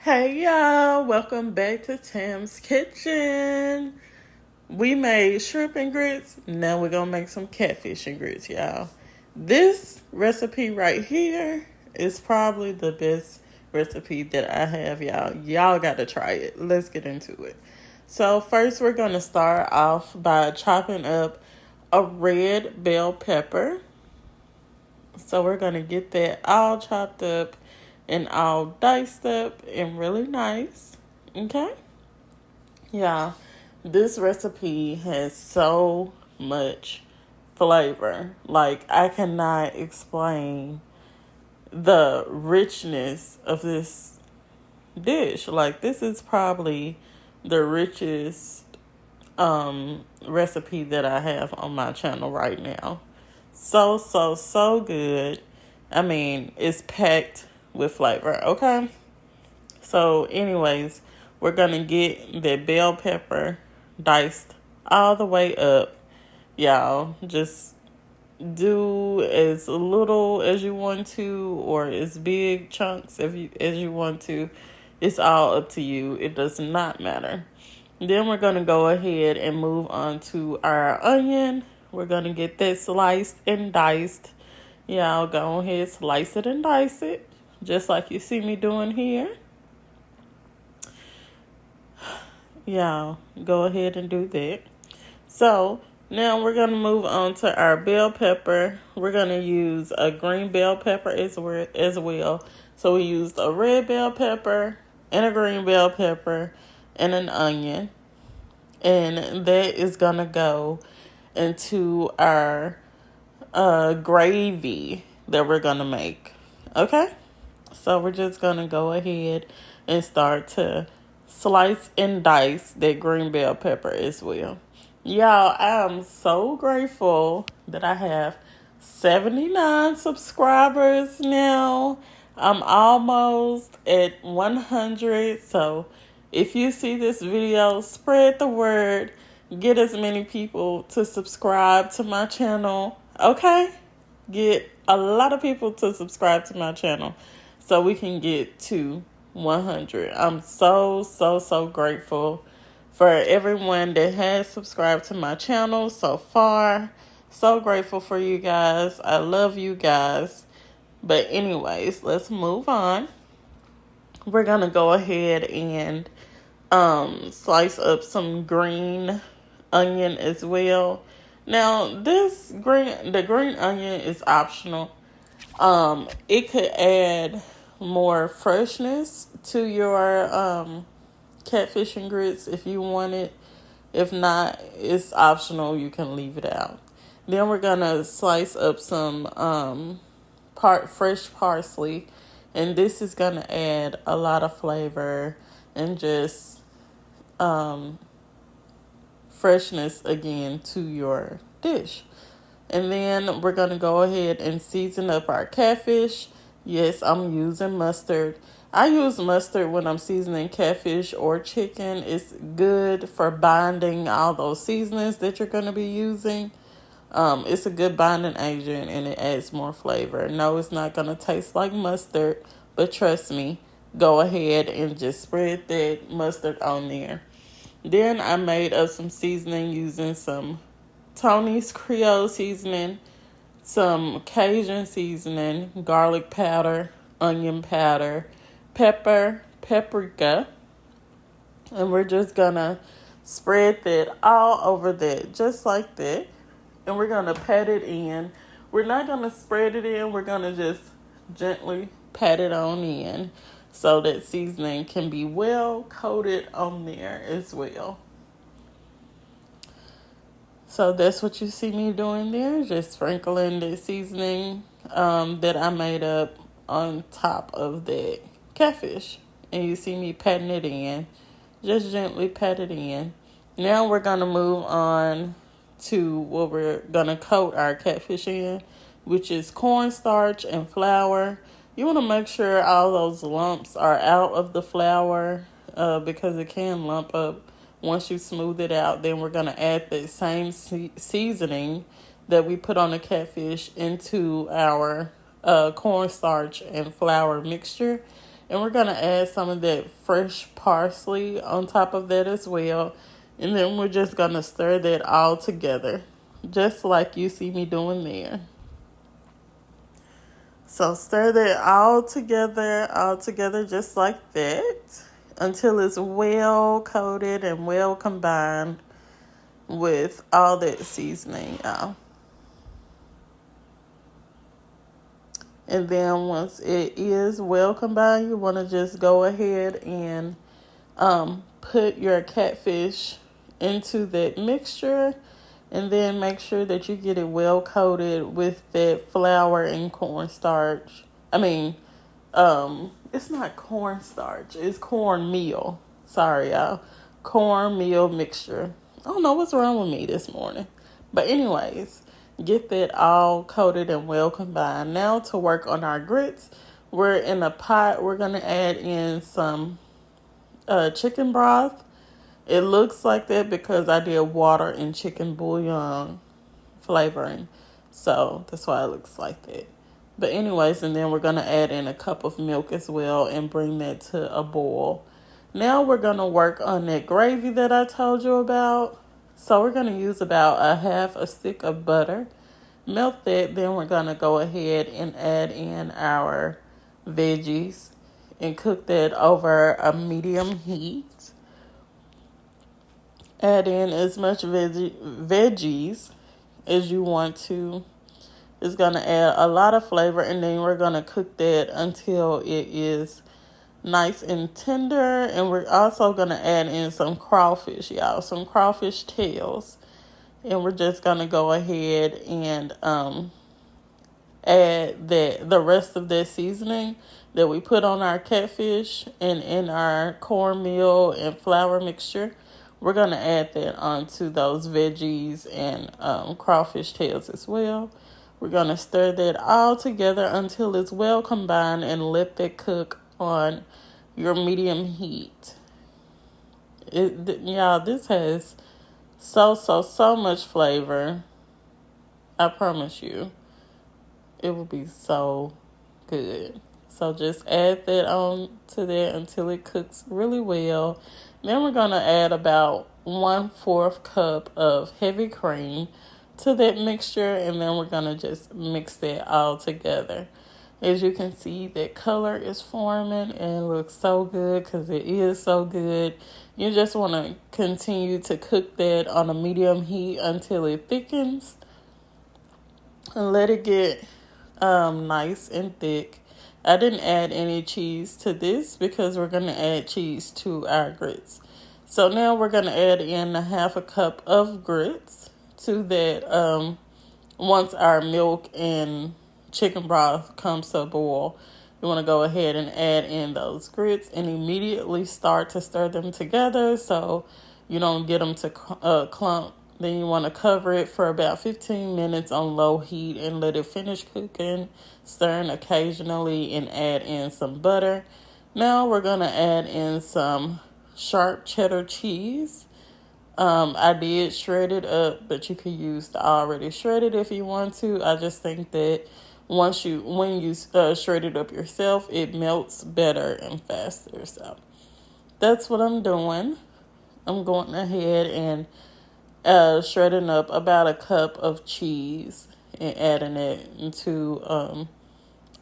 Hey y'all, welcome back to Tam's Kitchen. We made shrimp and grits. Now we're gonna make some catfish and grits, y'all. This recipe right here is probably the best recipe that I have, y'all. Y'all gotta try it. Let's get into it. So first we're gonna start off by chopping up a red bell pepper. So we're gonna get that all chopped up and all diced up and really nice. Okay? Yeah. This recipe has so much flavor. Like, I cannot explain the richness of this dish. Like, this is probably the richest recipe that I have on my channel right now. So good. I mean, it's packed with flavor, okay? So, anyways, we're gonna get the bell pepper diced all the way up. Y'all, just do as little as you want to or as big chunks as you want to. It's all up to you. It does not matter. Then we're going to go ahead and move on to our onion. We're going to get that sliced and diced. Y'all go ahead, slice it and dice it, just like you see me doing here. Y'all go ahead and do that. So now we're going to move on to our bell pepper. We're going to use a green bell pepper as well. So we used a red bell pepper and a green bell pepper and an onion. And that is going to go into our gravy that we're going to make. Okay? So we're just going to go ahead and start to slice and dice that green bell pepper as well. Y'all, I am so grateful that I have 79 subscribers now. I'm almost at 100. So if you see this video, spread the word. Get as many people to subscribe to my channel. Okay? Get a lot of people to subscribe to my channel so we can get to 100. I'm so grateful for everyone that has subscribed to my channel so far. So grateful for you guys. I love you guys. But anyways, let's move on. We're going to go ahead and slice up some green onion as well. Now, the green onion is optional. It could add more freshness to your catfish and grits if you want it. If not, it's optional. You can leave it out. Then we're gonna slice up some fresh parsley, and this is gonna add a lot of flavor and just freshness again to your dish. And then we're gonna go ahead and season up our catfish. Yes, I'm using mustard. I use mustard when I'm seasoning catfish or chicken. It's good for binding all those seasonings that you're going to be using. It's a good binding agent and it adds more flavor. No, it's not going to taste like mustard, but trust me, go ahead and just spread that mustard on there. Then I made up some seasoning using some Tony's Creole seasoning, some Cajun seasoning, garlic powder, onion powder, pepper, paprika, and we're just gonna spread that all over that, just like that, and we're gonna pat it in. We're not gonna spread it in, we're gonna just gently pat it on in so that seasoning can be well coated on there as well. So that's what you see me doing there, just sprinkling the seasoning that I made up on top of that catfish. And you see me patting it in, just gently pat it in. Now we're going to move on to what we're going to coat our catfish in, which is cornstarch and flour. You want to make sure all those lumps are out of the flour because it can lump up. Once you smooth it out, then we're going to add the same seasoning that we put on the catfish into our cornstarch and flour mixture. And we're going to add some of that fresh parsley on top of that as well. And then we're just going to stir that all together, just like you see me doing there. So stir that all together just like that until it's well coated and well combined with all that seasoning, y'all. And then once it is well combined, you want to just go ahead and put your catfish into that mixture, and then make sure that you get it well coated with that flour and cornstarch. It's not cornstarch, it's cornmeal. Sorry, y'all. Cornmeal mixture. I don't know what's wrong with me this morning. But anyways, get that all coated and well combined. Now to work on our grits, we're in a pot. We're going to add in some chicken broth. It looks like that because I did water and chicken bouillon flavoring. So that's why it looks like that. But anyways, and then we're going to add in a cup of milk as well and bring that to a boil. Now we're going to work on that gravy that I told you about. So we're going to use about a half a stick of butter. Melt that. Then we're going to go ahead and add in our veggies and cook that over a medium heat. Add in as much veggies as you want to. It's going to add a lot of flavor, and then we're going to cook that until it is nice and tender. And we're also going to add in some crawfish, y'all, some crawfish tails. And we're just going to go ahead and add the rest of that seasoning that we put on our catfish and in our cornmeal and flour mixture. We're going to add that onto those veggies and crawfish tails as well. We're going to stir that all together until it's well combined and let that cook on your medium heat. Y'all, this has so much flavor. I promise you, it will be so good. So just add that on to that until it cooks really well. Then we're going to add about 1/4 cup of heavy cream to that mixture, and then we're going to just mix that all together. As you can see, that color is forming and it looks so good because it is so good. You just want to continue to cook that on a medium heat until it thickens and let it get nice and thick. I didn't add any cheese to this because we're going to add cheese to our grits. So now we're going to add in a 1/2 cup of grits to that once our milk and chicken broth comes to a boil. You want to go ahead and add in those grits and immediately start to stir them together so you don't get them to clump. Then you want to cover it for about 15 minutes on low heat and let it finish cooking, stirring occasionally, and add in some butter. Now we're going to add in some sharp cheddar cheese. I did shred it up, but you could use the already shredded if you want to. I just think that when you shred it up yourself, it melts better and faster. So that's what I'm doing. I'm going ahead and shredding up about a cup of cheese and adding it into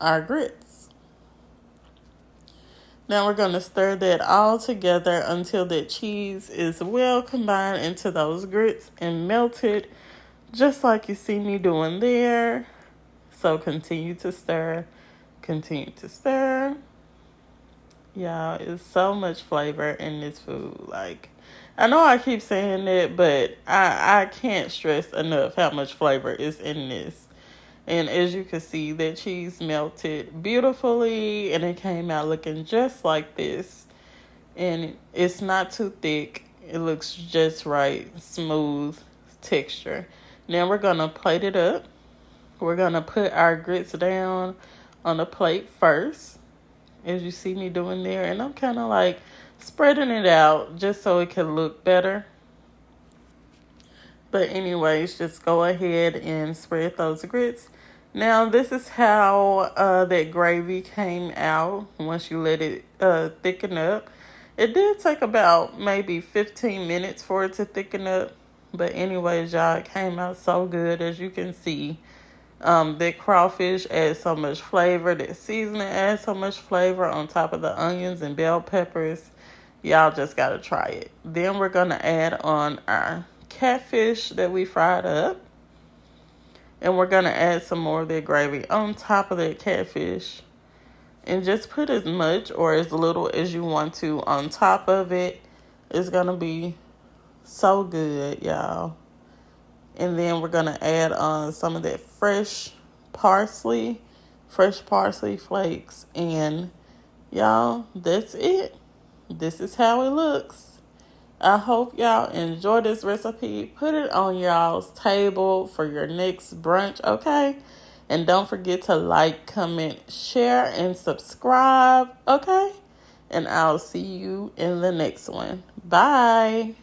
our grits. Now we're going to stir that all together until the cheese is well combined into those grits and melted, just like you see me doing there. So continue to stir, continue to stir. Y'all, it's so much flavor in this food. Like, I know I keep saying that, but I can't stress enough how much flavor is in this. And as you can see, that cheese melted beautifully and it came out looking just like this. And it's not too thick. It looks just right, smooth texture. Now we're going to plate it up. We're going to put our grits down on the plate first, as you see me doing there. And I'm kind of like spreading it out just so it can look better. But anyways, just go ahead and spread those grits Now, this is how that gravy came out once you let it thicken up. It did take about maybe 15 minutes for it to thicken up. But anyways, y'all, it came out so good. As you can see, that crawfish adds so much flavor. That seasoning adds so much flavor on top of the onions and bell peppers. Y'all just got to try it. Then we're going to add on our catfish that we fried up. And we're going to add some more of that gravy on top of that catfish. And just put as much or as little as you want to on top of it. It's going to be so good, y'all. And then we're going to add on some of that fresh parsley flakes. And y'all, that's it. This is how it looks. I hope y'all enjoy this recipe. Put it on y'all's table for your next brunch, okay? And don't forget to like, comment, share, and subscribe, okay? And I'll see you in the next one. Bye.